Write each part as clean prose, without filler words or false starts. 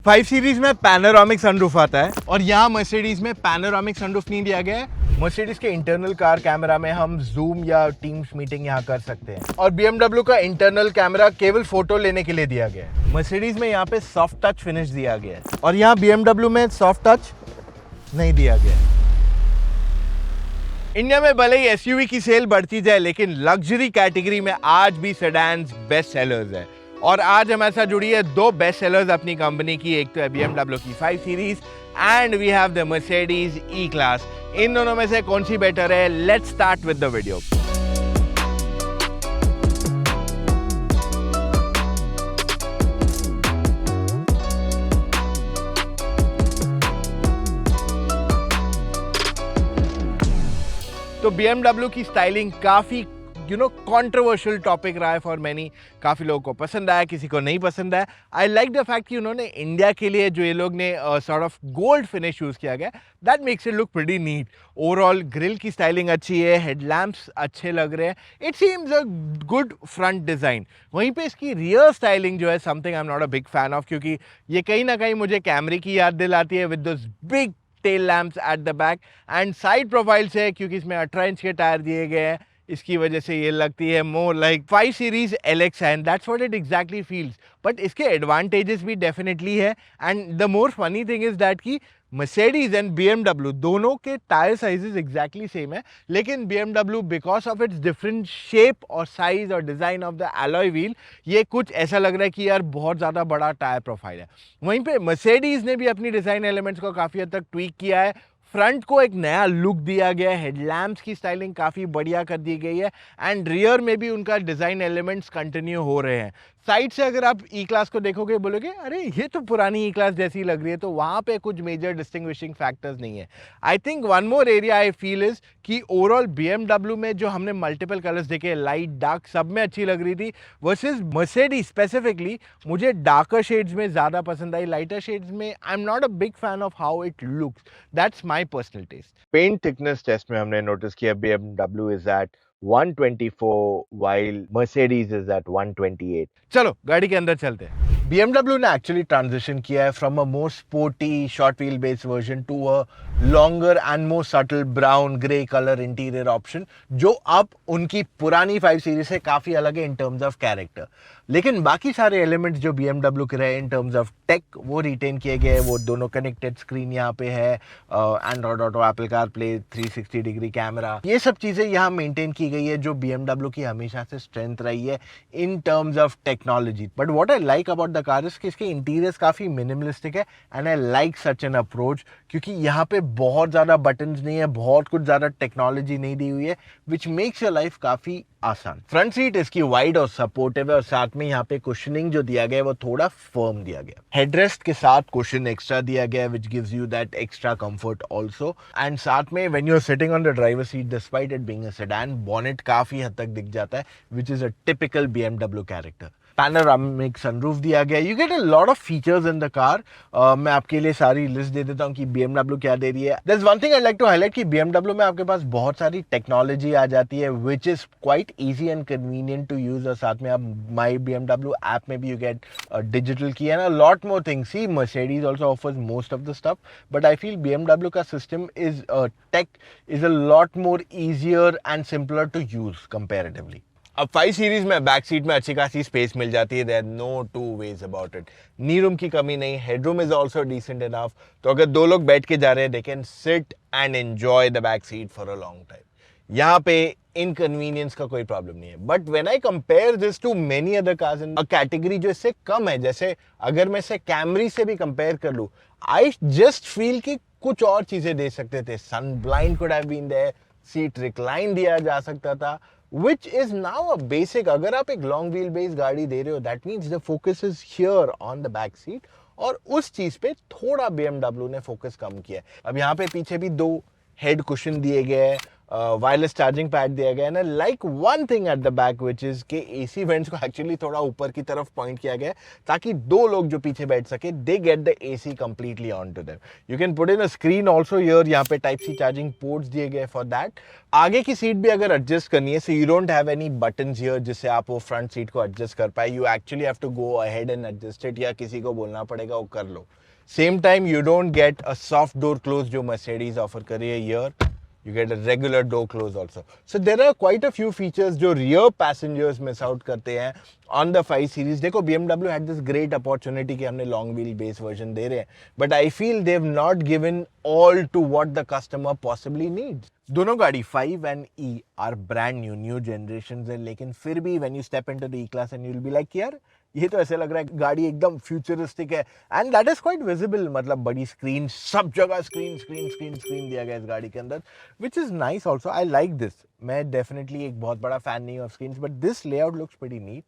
5 series में panoramic sunroof आता है और यहाँ मर्सिडीज में पैनोरामिक सनरूफ नहीं दिया गया है। मर्सिडीज के इंटरनल कार कैमरा में हम जूम या टीम्स मीटिंग यहाँ कर सकते हैं और BMW का इंटरनल कैमरा केवल फोटो लेने के लिए दिया गया है। मर्सिडीज में यहाँ पे सॉफ्ट टच फिनिश दिया गया है और यहाँ BMW में सॉफ्ट टच नहीं दिया गया है। इंडिया में भले ही एसयूवी की सेल बढ़ती जाए लेकिन लग्जरी कैटेगरी में आज भी सेडान्स बेस्ट सेलर्स है और आज हमारे साथ जुड़ी है दो बेस्ट सेलर्स अपनी कंपनी की। एक तो है BMW की 5 series and we have the Mercedes E class. इन दोनों में से कौन सी बेटर है? Let's start with the video. तो BMW की स्टाइलिंग काफी कंट्रोवर्शियल टॉपिक रहा है फॉर मैनी। काफी लोगों को पसंद आया, किसी को नहीं पसंद आया। आई लाइक द फैक्ट कि उन्होंने इंडिया के लिए जो ये लोग ने sort of gold finish use किया गया, that makes it look pretty neat. Overall grille की स्टाइलिंग अच्छी है, हेडलैम्प्स अच्छे लग रहे हैं, it seems a good front design. वहीं पे इसकी रियर स्टाइलिंग जो है something I am not a big fan of, क्योंकि ये कहीं ना कहीं मुझे कैमरी की याद दिलाती है with those big tail lamps eight the back and side profile से, क्योंकि इसमें 18 इंच के टायर दिए गए हैं, इसकी वजह से ये लगती है मोर लाइक 5 सीरीज LX है, and that's what it exactly feels. But इसके एडवांटेजेस भी डेफिनेटली है and the more funny thing is that कि मर्सिडीज एंड BMW दोनों के टायर साइजेस एग्जैक्टली सेम है, लेकिन BMW because of its different shape और साइज और design of the alloy wheel, ये कुछ ऐसा लग रहा है कि यार बहुत ज़्यादा बड़ा टायर प्रोफाइल है। वहीं पे मर्सिडीज ने भी अपनी डिज़ाइन एलिमेंट्स को काफ़ी हद तक ट्वीक किया है। फ्रंट को एक नया लुक दिया गया है, हेडलैम्प्स की स्टाइलिंग काफ़ी बढ़िया कर दी गई है एंड रियर में भी उनका डिज़ाइन एलिमेंट्स कंटिन्यू हो रहे हैं। साइड से अगर आप ई क्लास को देखोगे बोलोगे अरे ये तो पुरानी ई क्लास जैसी लग रही है, तो वहाँ पे कुछ मेजर डिस्टिंग्विशिंग फैक्टर्स नहीं है। I think one more area I feel is कि ओवरऑल BMW में जो हमने मल्टीपल कलर्स देखे, लाइट डार्क सब में अच्छी लग रही थी, वर्सेस मर्सिडीज स्पेसिफिकली मुझे डार्कर शेड्स में ज़्यादा पसंद आई। लाइटर शेड्स में I am not a big fan of how it looks, that's my personal taste. Paint thickness test में हमने नोटिस किया BMW is at 124 while Mercedes is at 128। चलो गाड़ी के अंदर चलते हैं। BMW ने एक्चुअली ट्रांजिशन किया है from a more sporty short wheel based version to a longer and more subtle brown grey colour interior option, जो अब उनकी पुरानी 5 सीरीज से काफी अलग है इन टर्म्स ऑफ कैरेक्टर। लेकिन बाकी सारे एलिमेंट्स जो BMW के रहे इन टर्म्स ऑफ टेक वो रिटेन किए गए। वो दोनों कनेक्टेड स्क्रीन यहाँ पे है, Android auto, Apple car play, 360 degree camera, ये सब चीजें यहाँ मेंटेन की गई है जो BMW की हमेशा से स्ट्रेंथ रही है in terms of technology. But what I like about the car is कि इसके इंटीरियर्स काफी मिनिमलिस्टिक है and I like such an approach, क्योंकि यहाँ पे बहुत ज्यादा बटन्स नहीं है, बहुत कुछ ज्यादा टेक्नोलॉजी नहीं दी हुई है, विच मेक्स योर लाइफ काफी आसान। फ्रंट सीट इसकी वाइड और सपोर्टिव है और साथ में यहाँ पे कुशनिंग जो दिया गया है वो थोड़ा फर्म दिया गया। हेडरेस्ट के साथ कुशन एक्स्ट्रा दिया गया है which gives you that extra comfort also, and साथ में when you are sitting on the driver seat despite it being a sedan, bonnet काफी हद तक दिख जाता है which is a typical BMW character. Panoramic sunroof दिया गया, you get a lot of features in the car. मैं आपके लिए सारी लिस्ट दे देता हूँ कि BMW क्या दे रही है। There's one thing I'd like to highlight कि BMW में आपके पास बहुत सारी टेक्नोलॉजी आ जाती है which is quite easy and convenient to use, और साथ में आप माई BMW ऐप में भी you get digital key and a lot more things. See Mercedes also offers most of the stuff, but I feel BMW का system is tech is a lot more easier and simpler to use comparatively। अब 5 series में back seat में अच्छी खासी space मिल जाती है, there no two ways about it. Knee room की कमी नहीं, headroom is also decent enough, तो अगर दो लोग बैठ के जा रहे हैं they can sit and enjoy the back seat for a long time. यहाँ पे इनकन्वीनियंस का कोई प्रॉब्लम नहीं है। But when I compare this to many other cars in a category जो इससे कम है, जैसे अगर मैं इसे कैमरी से भी कंपेयर कर लूँ, आई जस्ट फील कि कुछ और चीजें दे सकते थे। Sun blind could have been there, seat recline दिया जा सकता था, which is now a basic। अगर आप एक लॉन्ग व्हील बेस गाड़ी दे रहे हो, that means the focus is here on the back seat, और उस चीज पे थोड़ा BMW ने फोकस कम किया है। अब यहाँ पे पीछे भी 2 हेड कुशन दिए गए हैं, वायरलेस चार्जिंग पैड दिया गया है ना, like one thing at the back which is के एसी वेंट्स को एक्चुअली थोड़ा ऊपर की तरफ पॉइंट किया गया है ताकि दो लोग जो पीछे बैठ सके they get the AC completely on to them. You can put in a screen also here. यहाँ पे टाइप सी चार्जिंग पोर्ट्स दिए गए फॉर दैट. आगे की सीट भी अगर एडजस्ट करनी है, so you don't have any buttons here जिससे आप वो फ्रंट सीट को एडजस्ट कर पाए. You actually have to go ahead and adjust it, या किसी को बोलना पड़ेगा वो कर लो. Same time you don't get a soft door close जो मर्सिडीज ऑफर कर रही है here. You get a regular door close also. So there are quite a few features जो rear passengers miss out करते हैं on the 5 series. देखो BMW had this great opportunity कि हमने long wheel base version दे रहे हैं, but I feel they've not given all to what the customer possibly needs. दोनों गाड़ी 5 and E are brand new generations है, लेकिन फिर भी when you step into the E-Class and you'll be like यार ये तो ऐसे लग रहा है गाड़ी एकदम फ्यूचरिस्टिक है, and that is quite visible. मतलब बड़ी स्क्रीन, सब जगह स्क्रीन दिया गया इस गाड़ी के अंदर, which is nice also. I like this. मैं डेफिनेटली एक बहुत बड़ा फैन नहीं हूँ of screens, but this layout looks pretty neat.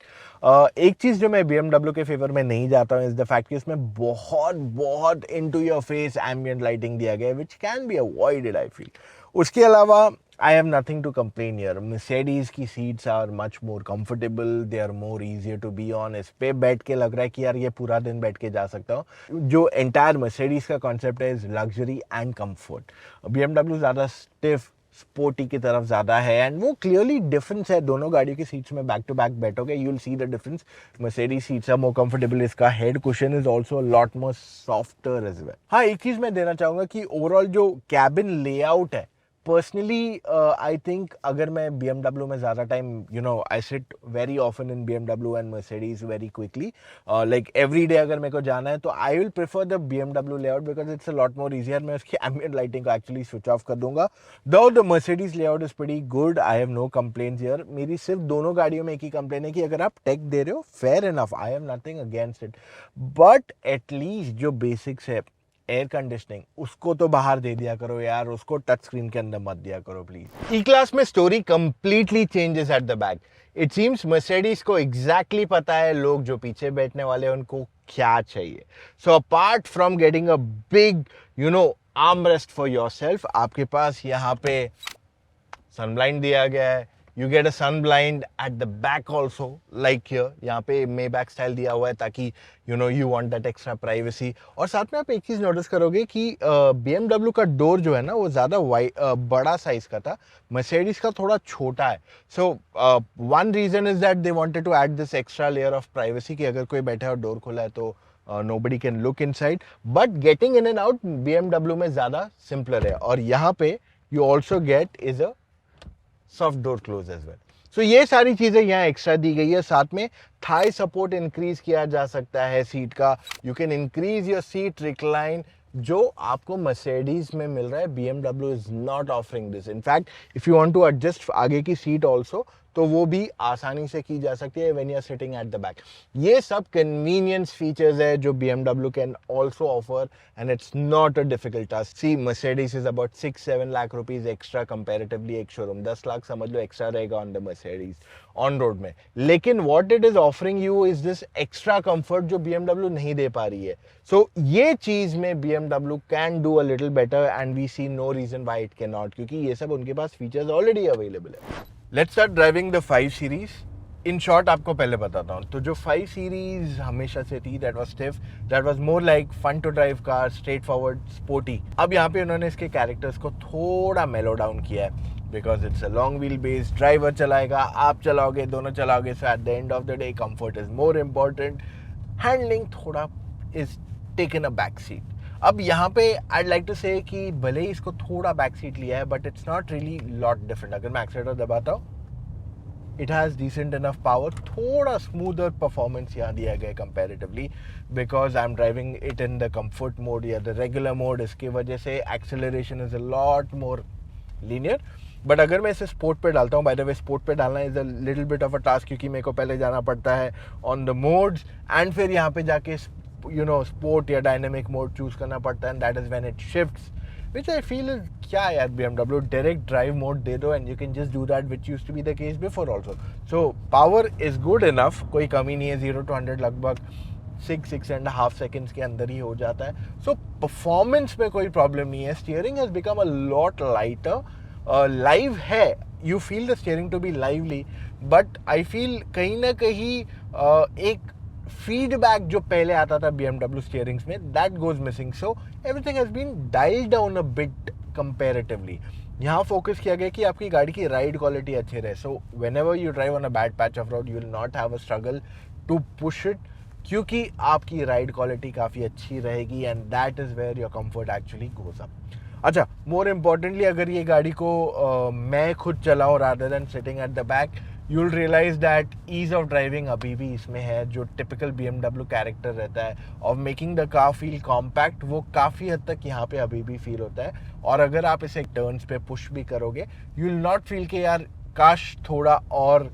एक चीज जो मैं BMW के फेवर में नहीं जाता हूँ इज द फैक्ट कि इसमें बहुत into your face ambient lighting दिया गया है, which can be avoided I feel. उसके अलावा I have nothing to complain here. Mercedes की seats are much more comfortable. They are more easier to be on. इस पे बैठ के लग रहा है कि यार ये पूरा दिन बैठ के जा सकता हूँ. जो entire Mercedes का concept है is luxury and comfort. BMW ज़्यादा stiff, स्पोर्टी की तरफ ज़्यादा है, एंड वो क्लियरली डिफरेंस है. दोनों गाड़ियों की सीट्स में बैक टू बैक बैठोगे, you will see the difference. Mercedes seats are more comfortable. इसका head cushion is also a lot more softer as well. हाँ, एक चीज़ मैं देना चाहूँगा कि ओवरऑल जो कैबिन लेआउट है, पर्सनली आई थिंक अगर मैं BMW में ज़्यादा time, you know, I sit very often in BMW and Mercedes very quickly, like every day अगर मेरे को जाना है तो I will prefer the BMW layout because it's a lot more easier. मैं उसकी एम्बिएंट लाइटिंग को एक्चुअली स्विच ऑफ कर दूंगा. Though the Mercedes layout is pretty good. I have no complaints here. मेरी सिर्फ दोनों गाड़ियों में एक ही कंप्लेन है कि अगर आप टेक दे रहे हो, fair enough, I have nothing against it, but at least जो बेसिक्स है, एयर कंडीशनिंग, उसको तो बाहर दे दिया करो यार. उसको टच स्क्रीन के अंदर मत दिया करो प्लीज. E-Class में story completely changes at the back. It seems Mercedes को एग्जैक्टली पता है लोग जो पीछे बैठने वाले हैं उनको क्या चाहिए. So apart from getting a big, you know, arm rest for yourself, आपके पास यहाँ पे सनब्लाइंड दिया गया है. You get a sun blind at the back also, like here. यहाँ पे Maybach स्टाइल दिया हुआ है ताकि you know you want that extra privacy. और साथ में आप एक चीज़ नोटिस करोगे कि BMW का डोर जो है ना वो ज़्यादा बड़ा साइज का था, Mercedes का थोड़ा छोटा है. So one reason is that they wanted to add this extra layer of privacy कि अगर कोई बैठा है और डोर खोला है तो nobody can look inside. But getting in and out BMW में ज़्यादा simpler है. और यहाँ पे you also get is a soft door close as well. So ये सारी चीज़ें यहाँ एक्स्ट्रा दी गई है. साथ में थाई सपोर्ट इंक्रीज किया जा सकता है सीट का. You can increase your seat recline, जो आपको Mercedes में मिल रहा है. BMW is not offering this. In fact if you want to adjust आगे की सीट ऑल्सो तो वो भी आसानी से की जा सकती है when you are sitting at the back. ये सब कन्वीनियंस फीचर्स है जो BMW can also offer, and it's not a difficult task. See Mercedes is about 6-7 lakh rupees extra comparatively. एक शोरूम 10 लाख समझ लो एक्स्ट्रा रहेगा on the Mercedes on road में. लेकिन what it is offering you is this extra comfort जो BMW नहीं दे पा रही है. सो ये चीज में BMW can do a little better, and we see no reason why it can not, क्योंकि ये सब उनके पास फीचर्स ऑलरेडी अवेलेबल है. Let's start driving the 5 series. In short आपको पहले बताता हूँ. तो जो 5 सीरीज हमेशा से थी, that was stiff, that was more like fun to drive car, straight forward, sporty. अब यहाँ पे उन्होंने इसके कैरेक्टर्स को थोड़ा मेलो डाउन किया है because it's a long wheel base. Driver चलाएगा, आप चलाओगे, दोनों चलाओगे. So at the end of the day comfort is more important. Handling थोड़ा is taken a back seat. अब यहाँ पे आई लाइक टू से कि भले ही इसको थोड़ा बैक सीट लिया है, but it's not really lot different. अगर मैं एक्सीलरेटर दबाता हूँ, it has decent enough power. थोड़ा स्मूदर परफॉर्मेंस यहाँ दिया गया comparatively because I am driving it in the comfort mode या द रेगुलर मोड. इसकी वजह से acceleration is a lot more linear. But अगर मैं इसे स्पोर्ट पे डालता हूँ, बाय द वे स्पोर्ट पे डालना is a little bit of a task, क्योंकि मेरे को पहले जाना पड़ता है ऑन द मोड्स एंड फिर यहाँ पे जाके you know sport या dynamic mode choose करना पड़ता है, and that is when it shifts, which I feel is क्या यार BMW direct drive mode दे दो and you can just do that, which used to be the case before also. So power is good enough, कोई कमी नहीं है. 0 to 100 लगभग 6.5 seconds के अंदर ही हो जाता है. So performance में कोई प्रॉब्लम नहीं है. Steering has become a lot lighter, live है, you feel the steering to be lively, but I feel कहीं ना कहीं एक फीडबैक जो पहले आता था BMW स्टीयरिंग्स में, that goes missing. So everything has been dialled down a bit comparatively. यहाँ फोकस किया गया कि आपकी गाड़ी की राइड क्वालिटी अच्छी रहे. So whenever you drive on a bad patch of road, you will not have a struggle to push it, क्योंकि आपकी राइड क्वालिटी काफ़ी अच्छी रहेगी, and that is where your comfort actually goes up. अच्छा, more importantly, अगर ये गाड़ी को मैं खुद चलाऊँ rather than sitting at the back, you will realise that ease of driving अभी भी इसमें है. जो टिपिकल BMW कैरेक्टर रहता है of making the car feel compact, वो काफ़ी हद तक यहाँ पे अभी भी फील होता है. और अगर आप इसे टर्न्स पे पुश भी करोगे, यू विल नॉट फील कि यार काश थोड़ा और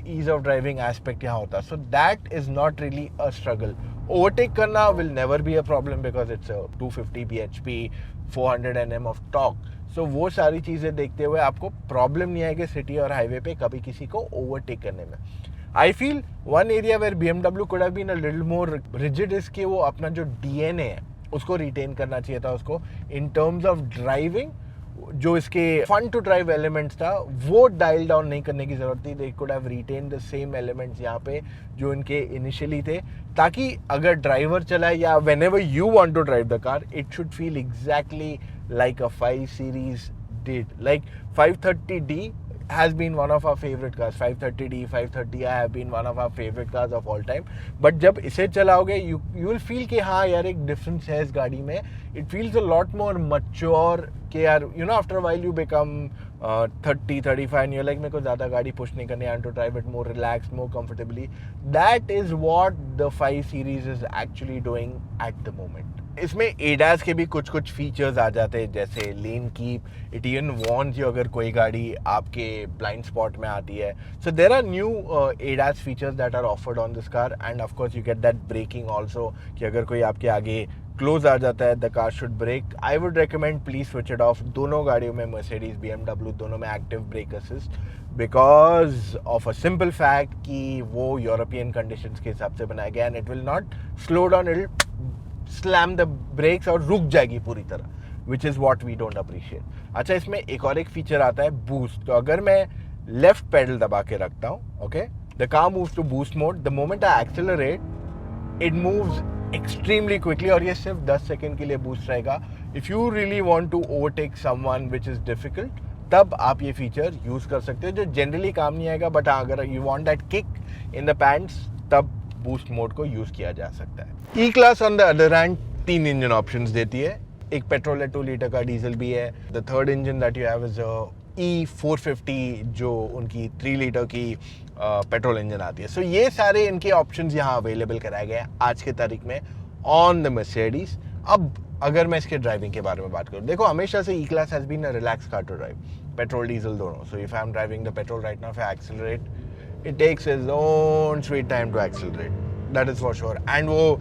ईज ऑफ ड्राइविंग एस्पेक्ट यहाँ होता. So that is not really a struggle. Overtake करना will never be a problem because it's 250 bhp, 400 Nm of torque. So वो सारी चीज़ें देखते हुए आपको प्रॉब्लम नहीं आएगी सिटी और हाईवे पे कभी किसी को ओवरटेक करने में. I feel one area where BMW could have been a little more rigid is कि वो अपना जो DNA है उसको रिटेन करना चाहिए था उसको. इन टर्म्स ऑफ ड्राइविंग, जो इसके फन टू ड्राइव एलिमेंट्स था वो डायल डाउन नहीं करने की जरूरत थी. They could have retained the same elements यहाँ पे जो इनके इनिशियली थे, ताकि अगर ड्राइवर चलाए या whenever you want to drive the car, it should feel exactly like a 5 Series did. Like 530D has been one of our favorite cars. 530D, 530i have been one of our favorite cars of all time. But जब इसे चलाओगे, you will feel कि हाँ यार एक difference है इस गाड़ी में. It feels a lot more mature कि यार after a while you become 30, 35 and you're like मेरे को ज़्यादा गाड़ी push नहीं करनी, I want to drive it more relaxed, more comfortably. That is what the 5 Series is actually doing at the moment. इसमें ADAS के भी कुछ फीचर्स आ जाते हैं, जैसे lane keep. It even warns you अगर कोई गाड़ी आपके ब्लाइंड स्पॉट में आती है. So there are new ADAS features that are offered on this car, and of course you get that braking also, कि अगर कोई आपके आगे क्लोज आ जाता है the car should brake. I would recommend please switch it off. दोनों गाड़ियों में Mercedes, BMW दोनों में active brake assist, because of a simple fact कि वो यूरोपियन कंडीशंस के हिसाब से बनाया गया, and it will not slow down, it slam the brakes और रुक जाएगी पूरी तरह, which is what we don't appreciate. अच्छा, इसमें एक फीचर आता है बूस्ट. तो अगर मैं लेफ्ट पेडल दबा के रखता हूँ, okay, the car moves to boost mode. The moment I accelerate, it moves extremely quickly, और ये सिर्फ 10 सेकेंड के लिए बूस्ट रहेगा. If you really want to overtake someone which is difficult, तब आप ये फीचर यूज़ कर सकते हो, जो जनरली काम नहीं आएगा. बट अगर you want that kick in the pants, तब बूस्ट मोड को यूज़ किया जा सकता है. E class on the other hand 3 engine options देती है. एक पेट्रोल है, 2 लीटर का, डीजल भी है. The third engine that you have is E450, जो उनकी 3 लीटर की पेट्रोल इंजन आती है. सो ये सारे इनके ऑप्शंस यहाँ अवेलेबल कराए गए हैं आज के तारीख में ऑन द Mercedes. अब अगर मैं इसके ड्राइविंग के बारे में बात करूँ, देखो हमेशा से E class has been a relax car to drive, petrol diesel दोनों. So if I am driving the petrol right now, if I accelerate, it takes its own sweet time to accelerate, that is for sure. And वो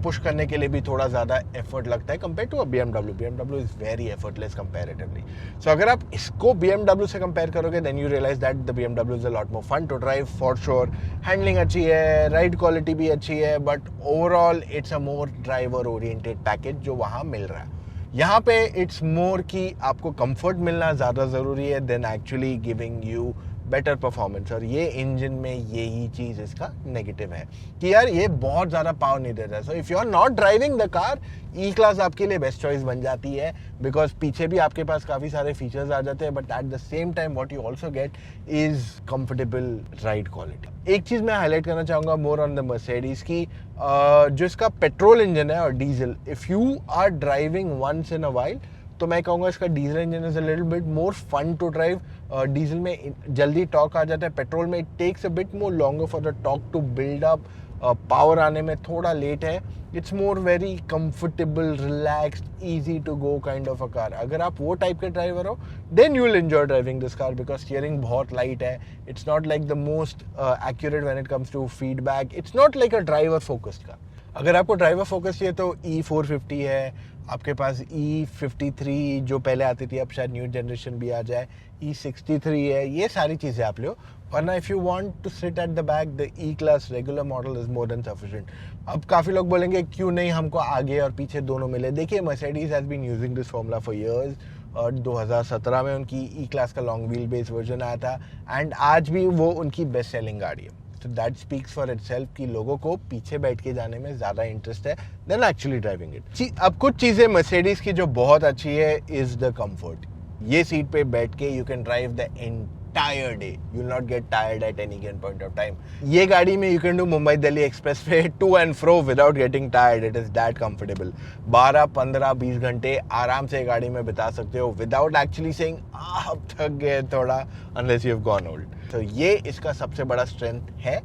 push करने के लिए भी थोड़ा ज़्यादा effort लगता है compare to BMW. BMW is very effortless comparatively. So अगर आप इसको BMW से कंपेयर करोगे, then you realise that the BMW is a lot more fun to drive for sure. Handling अच्छी है, राइड क्वालिटी भी अच्छी है, but overall it's a more driver oriented package जो वहाँ मिल रहा है. यहाँ पे इट्स मोर कि आपको कंफर्ट मिलना ज़्यादा ज़रूरी है then actually giving you better performance. और ये इंजन में यही चीज़ इसका नेगेटिव है कि यार ये बहुत ज़्यादा पावर नहीं देता है. So if you are not driving the car, E class आपके लिए बेस्ट चॉइस बन जाती है, बिकॉज पीछे भी आपके पास काफ़ी सारे फीचर्स आ जाते हैं, but at the same time what you also get is comfortable ride quality. एक चीज़ मैं हाईलाइट करना चाहूँगा मोर ऑन द Mercedes की, जो इसका पेट्रोल इंजन है और diesel, if you are driving once in a while, तो मैं कहूँगा इसका diesel engine is a little bit more fun to drive. Diesel में जल्दी टॉर्क आ जाता है, पेट्रोल में it takes a bit more longer for the torque to build up. Power आने में थोड़ा लेट है. It's more very comfortable, relaxed, easy to go kind of a car. अगर आप वो टाइप के ड्राइवर हो, then you will enjoy driving this car, because steering बहुत लाइट है. It's not like the most accurate when it comes to feedback. It's not like a driver focused car. अगर आपको driver focus चाहिए तो E450 है, आपके पास E53 जो पहले आती थी, अब शायद न्यू जनरेशन भी आ जाए, E63 है. ये सारी चीज़ें आप लो. वरना if you want to sit at the back, the E class regular model is more than sufficient. अब काफ़ी लोग बोलेंगे क्यों नहीं हमको आगे और पीछे दोनों मिले. देखिए Mercedes has been using this formula for years. और 2017 में उनकी ई क्लास का लॉन्ग व्हील बेस वर्जन आया था एंड आज भी वो उनकी बेस्ट सेलिंग गाड़ी है। तो दैट स्पीक्स फॉर इटसेल्फ कि लोगों को पीछे बैठ के जाने में ज़्यादा इंटरेस्ट है देन एक्चुअली ड्राइविंग इट। अब कुछ चीज़ें मर्सिडीज़ की जो बहुत अच्छी है इज़ द कम्फर्ट। ये सीट पे बैठ के you can drive the entire day. You'll not get tired at any given point of time. ये गाड़ी में you can do Mumbai Delhi Expressway to and fro without getting tired. It is that comfortable. 12, 15, 20 घंटे आराम से गाड़ी में बिता सकते हो without actually saying अब थक गए थोड़ा, unless you've gone old. तो ये इसका सबसे बड़ा strength है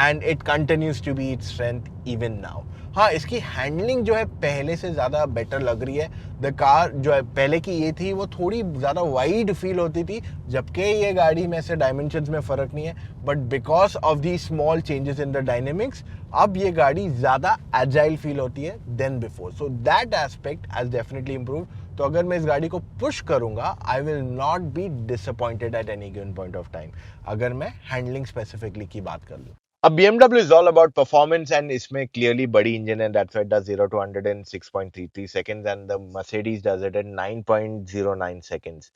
and it continues to be its strength even now. हाँ, इसकी हैंडलिंग जो है पहले से ज़्यादा बेटर लग रही है। द कार जो है पहले की ये थी वो थोड़ी ज़्यादा वाइड फील होती थी, जबकि ये गाड़ी में से डायमेंशंस में फ़र्क नहीं है, but because of the small changes in the dynamics अब ये गाड़ी ज़्यादा एजाइल फील होती है then before. So that aspect has definitely improve. तो अगर मैं इस गाड़ी को पुश करूंगा I will not be disappointed at any given point of time, अगर मैं हैंडलिंग स्पेसिफिकली की बात कर लूँ। अब BMW is all about performance and इसमें clearly बड़ी engine है, that's why it does 0 to 100 in 6.33 seconds and the Mercedes does it in 9.09 seconds.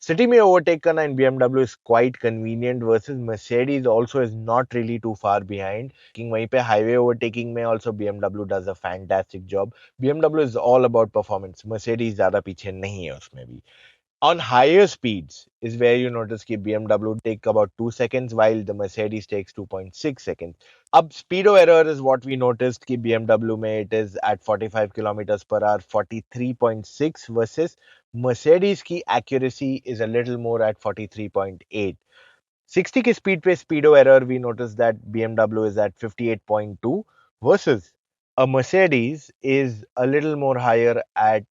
City में overtake करना in BMW is quite convenient versus Mercedes also is not really too far behind. वहीं पे highway overtaking में also BMW does a fantastic job. BMW is all about performance. Mercedes ज़्यादा पीछे नहीं है उसमें भी. On higher speeds is where you notice कि BMW take about 2 seconds while the Mercedes takes 2.6 seconds. अब speed of error is what we noticed कि BMW में it is at 45 kilometers per hour 43.6 versus Mercedes की accuracy is a little more at 43.8. 60 की speed पे speed of error we noticed that BMW is at 58.2 versus a Mercedes is a little more higher at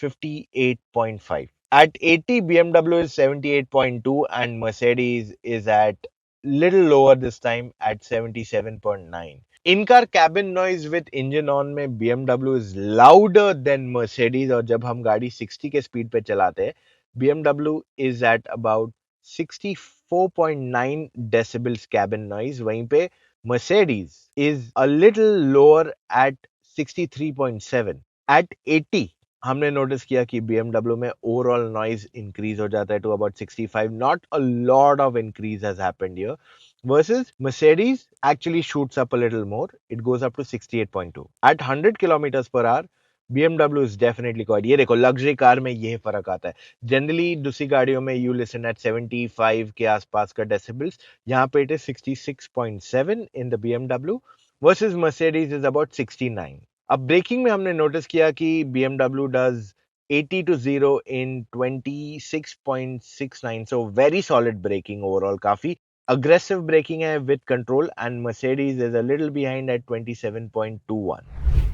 58.5. At 80, BMW is 78.2 and Mercedes is at little lower this time at 77.9. In-car cabin noise with engine on में BMW is louder than Mercedes और जब हम गाड़ी 60 के speed पे चलाते हैं BMW is at about 64.9 decibels cabin noise, वहीं पे Mercedes is a little lower at 63.7. At 80 हमने नोटिस किया कि BMW में ओवरऑल नॉइज इंक्रीज हो जाता है to about 65. Not a lot of increase has happened here versus Mercedes actually shoots up a little more. It goes up to 68.2. At 100 kilometers per hour, BMW is definitely quite. ये देखो luxury car में ये फर्क आता है. Generally दूसरी गाड़ियों में you listen at 75 के आसपास का डेसिबल्स, यहाँ पे it is 66.7 in the BMW versus Mercedes is about 69. अब ब्रेकिंग में हमने नोटिस किया कि BMW does 80 to 0 in 26.69, so very solid braking overall, काफी aggressive braking है with control and Mercedes is a little behind at 27.21.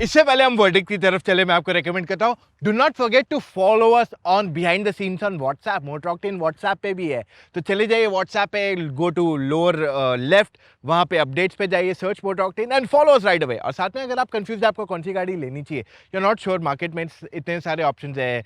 इससे पहले हम वर्डिक्ट की तरफ चले, मैं आपको रेकमेंड करता हूँ do not forget to follow us on behind the scenes on WhatsApp. Motor Octane WhatsApp पे भी है, तो चले जाइए व्हाट्सएप पे, गो टू लोअर लेफ्ट, वहाँ पे अपडेट्स पे जाइए, search motor octane and follow us right away. और साथ में अगर आप कंफ्यूज है आपको कौन सी गाड़ी लेनी चाहिए, you are not sure, market में इतने सारे ऑप्शंस है,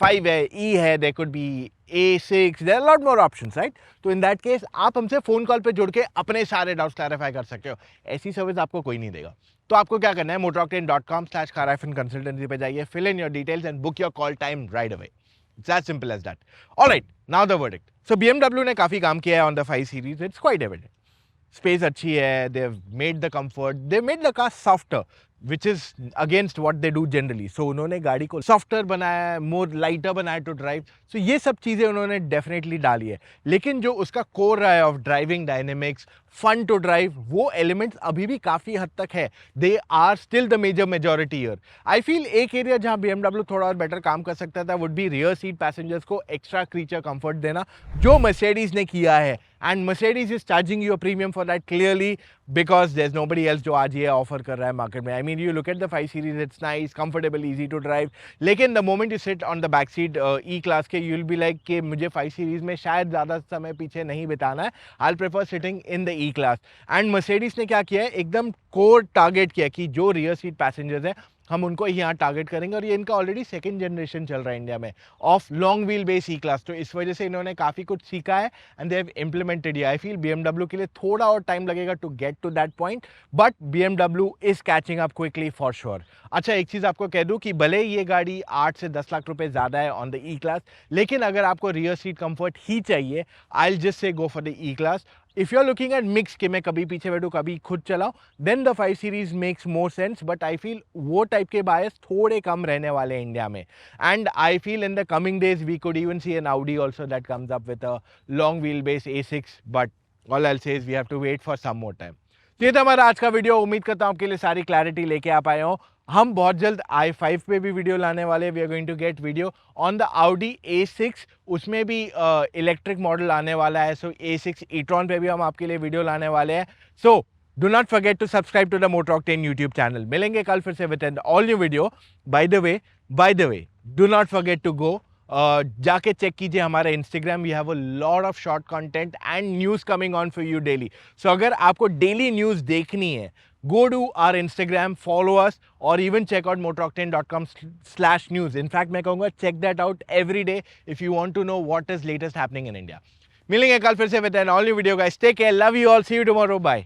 5 है, ई है, there could be A6, there are a lot more options, right? तो in that case आप हमसे फोन कॉल पे जुड़ के अपने सारे डाउट्स क्लैरिफाई कर सकते हो. ऐसी सर्विस आपको कोई नहीं देगा. तो आपको क्या करना है, motoroctane.com/car-consultancy पे जाइए, fill in your details and book your call time right away. It's as simple as that. All right, now the verdict. So BMW ने काफी काम किया है on the 5 Series. It's quite evident. Space अच्छी है, they've made the comfort, they've made the car softer, which is against what they do generally. So उन्होंने गाड़ी को softer बनाया, more lighter बनाया to drive. So ये सब चीज़ें उन्होंने definitely डाली है. लेकिन जो उसका core रहा है of driving dynamics, fun to drive, वो elements अभी भी काफ़ी हद तक है. They are still the major majority here. I feel एक area जहाँ BMW थोड़ा और better काम कर सकता था would be rear seat passengers को extra creature comfort देना, जो Mercedes ने किया है. And Mercedes is charging you a premium for that clearly because there's nobody else जो आज ये ऑफर कर रहा है मार्केट में. I mean you look at the 5 Series, it's nice, comfortable, easy to drive. लेकिन the moment you sit on the back seat E class के, you'll be like कि मुझे 5 Series में शायद ज़्यादा समय पीछे नहीं बिताना है. I'll prefer sitting in the E class. And Mercedes ने क्या किया है, एकदम कोर टारगेट किया कि जो रियर सीट पैसेंजर्स हैं हम उनको ही यहाँ टारगेट करेंगे और ये इनका ऑलरेडी सेकंड जनरेशन चल रहा है इंडिया में of long wheel base E class. तो इस वजह से इन्होंने काफ़ी कुछ सीखा है and they have implemented. I feel BMW के लिए थोड़ा और टाइम लगेगा to get to that point, but BMW is catching up quickly for sure. अच्छा, एक चीज़ आपको कह दूँ कि भले ये गाड़ी 8 से 10 लाख रुपए ज़्यादा है ऑन द ई क्लास, लेकिन अगर आपको रियर सीट कंफर्ट ही चाहिए, आई will just say go for the E class. If you are looking at mix कि मैं कभी पीछे बैठूं कभी खुद चलाऊं, then the 5 series makes more sense, but I feel वो टाइप के बायस थोड़े कम रहने वाले हैं इंडिया में। And I feel in the coming days we could even see an Audi also that comes up with a long wheelbase A6, but all I'll say is we have to wait for some more time. तो ये था हमारा आज का video. उम्मीद करता हूँ आपके लिए सारी क्लैरिटी लेके आ पाए हो। हम बहुत जल्द i5 पे भी वीडियो लाने वाले, we are going to get video on the Audi A6, उसमें भी इलेक्ट्रिक मॉडल आने वाला है। सो A6 e-tron पे भी हम आपके लिए वीडियो लाने वाले हैं। So do not forget to subscribe to the Motor Octane YouTube channel. मिलेंगे कल फिर से with an all new video. By the way do not forget to go जाके चेक कीजिए हमारा Instagram. We have a lot of short content and news coming on for you daily. So अगर आपको daily news देखनी है, go to our Instagram, follow us, or even check out motoroctane.com/news. In fact, मैं कहूँगा check that out every day if you want to know what is latest happening in India. मिलेंगे कल फिर से with an all new video guys. Take care, love you all, see you tomorrow, bye.